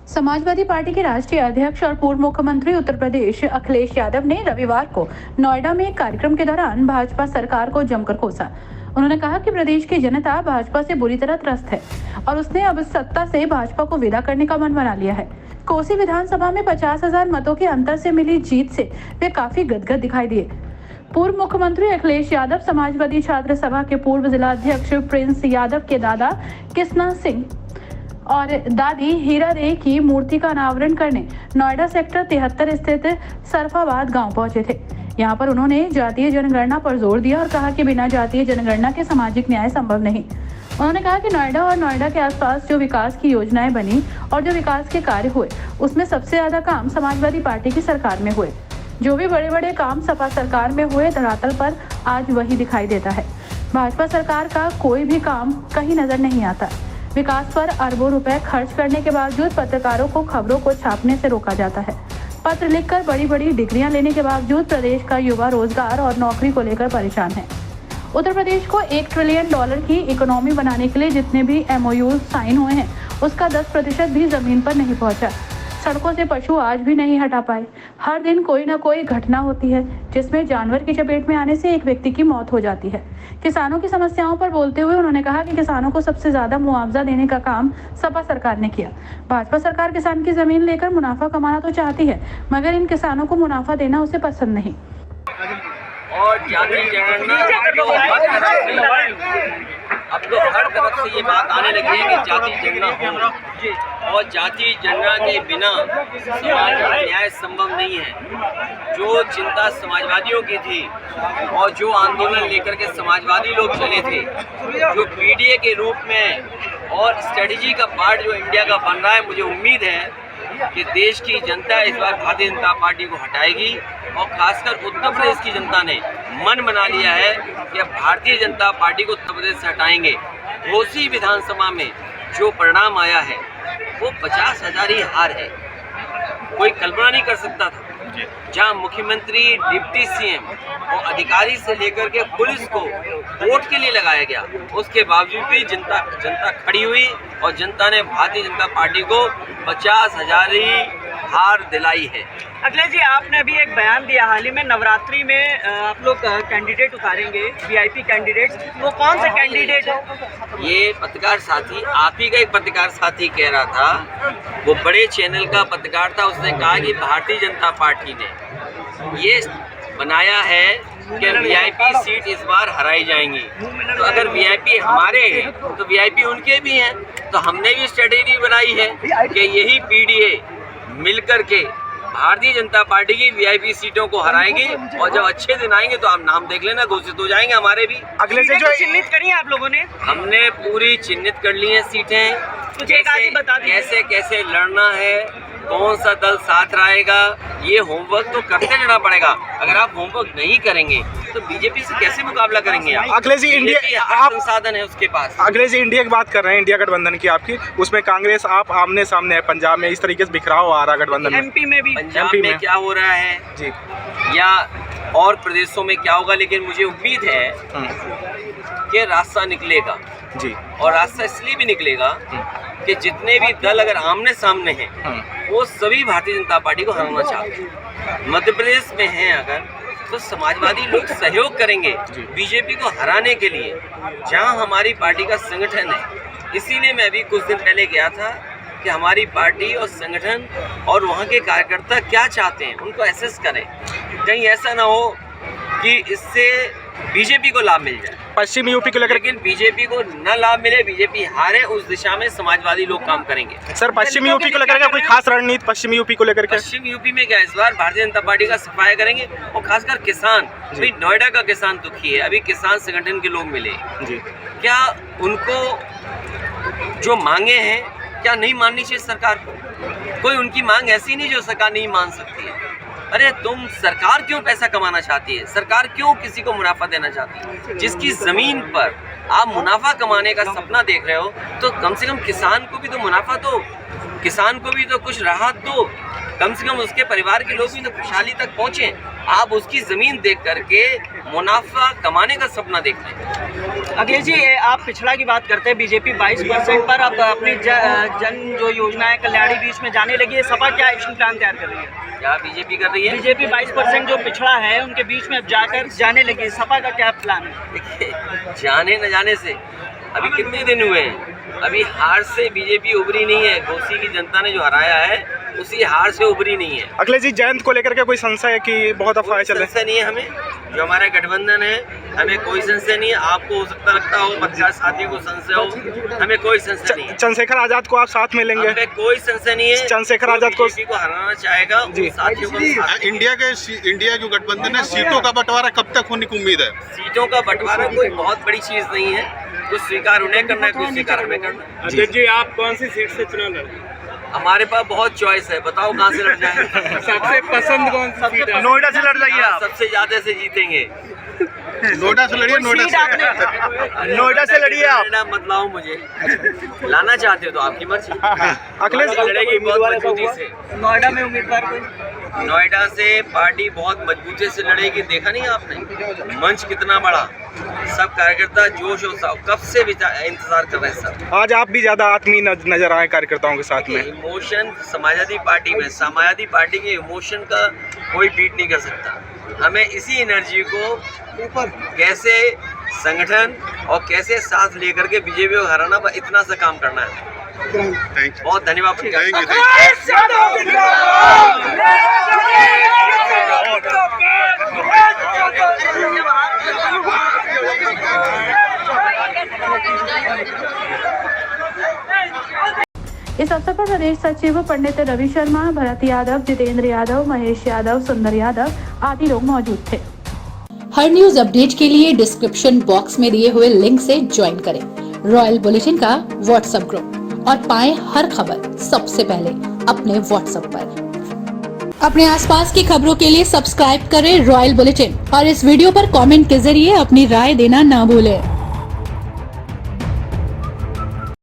Samajwadi party के राष्ट्रीय अध्यक्ष और पूर्व मुख्यमंत्री उत्तर प्रदेश अखिलेश यादव ने रविवार को नोएडा में एक कार्यक्रम के दौरान भाजपा सरकार को जमकर कोसा। उन्होंने कहा कि प्रदेश की जनता भाजपा से बुरी तरह त्रस्त है और उसने अब सत्ता से भाजपा को विदा करने का मन बना लिया है। कोसी विधानसभा में 50,000 मतों के अंतर से मिली जीत से वे काफी गदगद दिखाई दिए। पूर्व मुख्यमंत्री अखिलेश यादव समाजवादी छात्र सभा के पूर्व जिला अध्यक्ष प्रिंस यादव के दादा किस्ना सिंह और दादी हीरा रे की मूर्ति का अनावरण करने नोएडा सेक्टर 73 स्थित सरफाबाद गांव पहुंचे थे। यहां पर उन्होंने जातीय जनगणना पर जोर दिया और कहा कि बिना जातीय जनगणना के सामाजिक न्याय संभव नहीं। उन्होंने कहा कि नोएडा और नोएडा के आसपास जो विकास की योजनाएं बनी और जो विकास के कार्य हुए उसमें सबसे ज्यादा काम समाजवादी पार्टी की सरकार में हुए। जो भी बड़े बड़े काम सपा सरकार में हुए धरातल पर आज वही दिखाई देता है। भाजपा सरकार का कोई भी काम कहीं नजर नहीं आता। विकास पर अरबों रुपए खर्च करने के बावजूद पत्रकारों को खबरों को छापने से रोका जाता है। पत्र लिखकर बड़ी बड़ी डिग्रियां लेने के बावजूद प्रदेश का युवा रोजगार और नौकरी को लेकर परेशान है। उत्तर प्रदेश को $1 ट्रिलियन की इकोनॉमी बनाने के लिए जितने भी MOU साइन हुए हैं उसका 10% भी जमीन पर नहीं पहुंचा। सड़कों से पशु आज भी नहीं हटा पाए। हर दिन कोई न कोई घटना होती है जिसमें जानवर की चपेट में आने से एक व्यक्ति की मौत हो जाती है। किसानों की समस्याओं पर बोलते हुए उन्होंने कहा कि किसानों को सबसे ज्यादा मुआवजा देने का काम सपा सरकार ने किया। भाजपा सरकार किसान की जमीन लेकर मुनाफा कमाना तो चाहती है मगर इन किसानों को मुनाफा देना उसे पसंद नहीं। और जाति जनगणना अब तो हर तरफ से ये बात आने लगी है कि जाति जनगणना हो और जाति जनगणना के बिना समाज न्याय संभव नहीं है। जो चिंता समाजवादियों की थी और जो आंदोलन लेकर के समाजवादी लोग चले थे, जो PDA के रूप में और स्ट्रेटजी का पार्ट जो इंडिया का बन रहा है, मुझे उम्मीद है कि देश की जनता इस बार भारतीय जनता पार्टी को हटाएगी और खासकर उत्तर प्रदेश की जनता ने मन बना लिया है कि अब भारतीय जनता पार्टी को उत्तर प्रदेश से हटाएंगे। कोसी विधानसभा में जो परिणाम आया है वो 50,000 ही हार है। कोई कल्पना नहीं कर सकता था। जहां मुख्यमंत्री, डिप्टी CM और अधिकारी से लेकर के पुलिस को वोट के लिए लगाया गया, उसके बावजूद भी जनता खड़ी हुई और जनता ने भारतीय जनता पार्टी को 50,000 ही हार दिलाई है। अखिलेश जी, आपने अभी एक बयान दिया हाल ही में, नवरात्रि में आप लोग कैंडिडेट उतारेंगे, VIP कैंडिडेट। वो कौन से कैंडिडेट है? ये पत्रकार साथी, आप ही का एक पत्रकार साथी कह रहा था, वो बड़े चैनल का पत्रकार था, उसने कहा कि भारतीय जनता पार्टी ने ये बनाया है कि VIP सीट इस बार हराई जाएंगी। तो अगर VIP हमारे हैं तो VIP उनके भी हैं। तो हमने भी स्ट्रेटेजी बनाई है कि यही PDA मिलकर के भारतीय जनता पार्टी की VIP सीटों को हराएंगे और जब अच्छे दिन आएंगे तो आप नाम देख लेना, घोषित हो जाएंगे हमारे भी। अगले से जो चिन्हित करी है आप लोगों ने? हमने पूरी चिन्हित कर ली है सीटें। कैसे कैसे लड़ना है, कौन सा दल साथ रहेगा, ये होमवर्क तो करते रहना पड़ेगा। अगर आप होमवर्क नहीं करेंगे तो बीजेपी से कैसे मुकाबला करेंगे आप? अखिलेश जी, इंडिया आप संसाधन है उसके पास। अखिलेश जी, इंडिया की बात कर रहे हैं, इंडिया गठबंधन की आपकी, उसमें कांग्रेस आप आमने सामने है। पंजाब में इस तरीके से बिखराव आ रहा गठबंधन में। MP में भी, पंजाब में क्या हो रहा है जी, या और प्रदेशों में क्या होगा, लेकिन मुझे उम्मीद है कि रास्ता निकलेगा जी। और रास्ता इसलिए भी निकलेगा कि जितने भी दल अगर आमने सामने हैं वो सभी भारतीय जनता पार्टी को हराना चाहते हैं। मध्य प्रदेश में हैं अगर तो समाजवादी लोग सहयोग करेंगे बीजेपी को हराने के लिए, जहां हमारी पार्टी का संगठन है। इसीलिए मैं अभी कुछ दिन पहले गया था कि हमारी पार्टी और संगठन और वहां के कार्यकर्ता क्या चाहते हैं उनको एसेस करें। कहीं ऐसा ना हो कि इससे बीजेपी को लाभ मिल जाए, पश्चिमी यूपी को लेकर। लेकिन बीजेपी को न लाभ मिले, बीजेपी हारे, उस दिशा में समाजवादी लोग काम करेंगे। सर, पश्चिमी यूपी को लेकर क्या कोई खास रणनीति पश्चिमी यूपी को लेकर? पश्चिम यूपी में क्या इस बार भारतीय जनता पार्टी का सफाया करेंगे और खासकर किसान। भाई नोएडा का किसान दुखी है। अभी किसान संगठन के लोग मिले जी, क्या उनको जो मांगे हैं क्या नहीं माननी चाहिए सरकार को? कोई उनकी मांग ऐसी नहीं जो सरकार नहीं मान सकती है। अरे तुम सरकार क्यों पैसा कमाना चाहती है? सरकार क्यों किसी को मुनाफा देना चाहती है? जिसकी जमीन पर आप मुनाफा कमाने का सपना देख रहे हो तो कम से कम किसान को भी तो मुनाफा दो, किसान को भी तो कुछ राहत दो, कम से कम उसके परिवार के लोग भी तो खुशहाली तक पहुँचे। आप उसकी जमीन देख करके मुनाफा कमाने का सपना देख रहे हैं। अखिलेश जी, आप पिछड़ा की बात करते हैं, बीजेपी 22% पर अब अपनी जन जो योजना है कल्याणी बीच में जाने लगी है। सपा क्या एक्शन प्लान तैयार कर रही है? क्या बीजेपी कर रही है? बीजेपी 22% जो पिछड़ा है उनके बीच में अब जाकर जाने लगी है। सपा का क्या प्लान है? देखिए, जाने न जाने से अभी कितने दिन हुए हैं, अभी हार से बीजेपी उभरी नहीं है। घोसी की जनता ने जो हराया है उसी हार से उभरी नहीं है। अखिलेश जी, जयंत को लेकर के कोई संशय है कि बहुत अफवाहें चल रही संशय नहीं है हमें, जो हमारा गठबंधन है हमें कोई संशय नहीं है। आपको हो सकता लगता हो, पत्रकार साथियों को संशय हो, हमें कोई संशय नहीं है। चंद्रशेखर आजाद को आप साथ में लेंगे? हमें कोई संशय नहीं है। चंद्रशेखर आजाद को बीजेपी को हराना चाहेगा उन साथियों को इंडिया जो गठबंधन है, सीटों का बंटवारा कब तक होने की उम्मीद है? सीटों का बंटवारा कोई बहुत बड़ी चीज नहीं है, कुछ स्वीकार उन्हें करना है, कुछ स्वीकार हमें करना है। अध्यक्ष जी, आप कौन सी सीट से चुनाव लड़ेंगे? हमारे पास बहुत चॉइस है, बताओ कहाँ से लड़ जाए। सबसे पसंद कौन सी सीट है? नोएडा से लड़ जाइए आप। सबसे ज्यादा से जीतेंगे। नोएडा से लड़िए, नोएडा से लड़िए आप। नाम बतलाओ मुझे, लाना चाहते हो तो आपकी मर्जी। अखिलेश लड़ेगी बहुत मजबूती से। नोएडा में उम्मीदवार कोई? नोएडा से पार्टी बहुत मजबूती से लड़ेगी। देखा नहीं आपने मंच कितना बड़ा, सब कार्यकर्ता जोश और कब से इंतजार कर रहे हैं सब। आज आप भी ज्यादा आत्मीय नजर आए कार्यकर्ताओं के साथ में। इमोशन समाजवादी पार्टी में, समाजवादी पार्टी के इमोशन का कोई बीट नहीं कर सकता। हमें इसी एनर्जी को ऊपर कैसे संगठन और कैसे साथ लेकर के बीजेपी को हराना, इतना सा काम करना है। बहुत धन्यवाद। इस अवसर पर प्रदेश सचिव पंडित रवि शर्मा, भरत यादव, जितेंद्र यादव, महेश यादव, सुंदर यादव आदि लोग मौजूद थे। हर न्यूज अपडेट के लिए डिस्क्रिप्शन बॉक्स में दिए हुए लिंक से ज्वाइन करें रॉयल बुलेटिन का व्हाट्सएप ग्रुप और पाएं हर खबर सबसे पहले अपने व्हाट्सएप पर। अपने आसपास की खबरों के लिए सब्सक्राइब करें रॉयल बुलेटिन और इस वीडियो पर कमेंट के जरिए अपनी राय देना ना भूलें।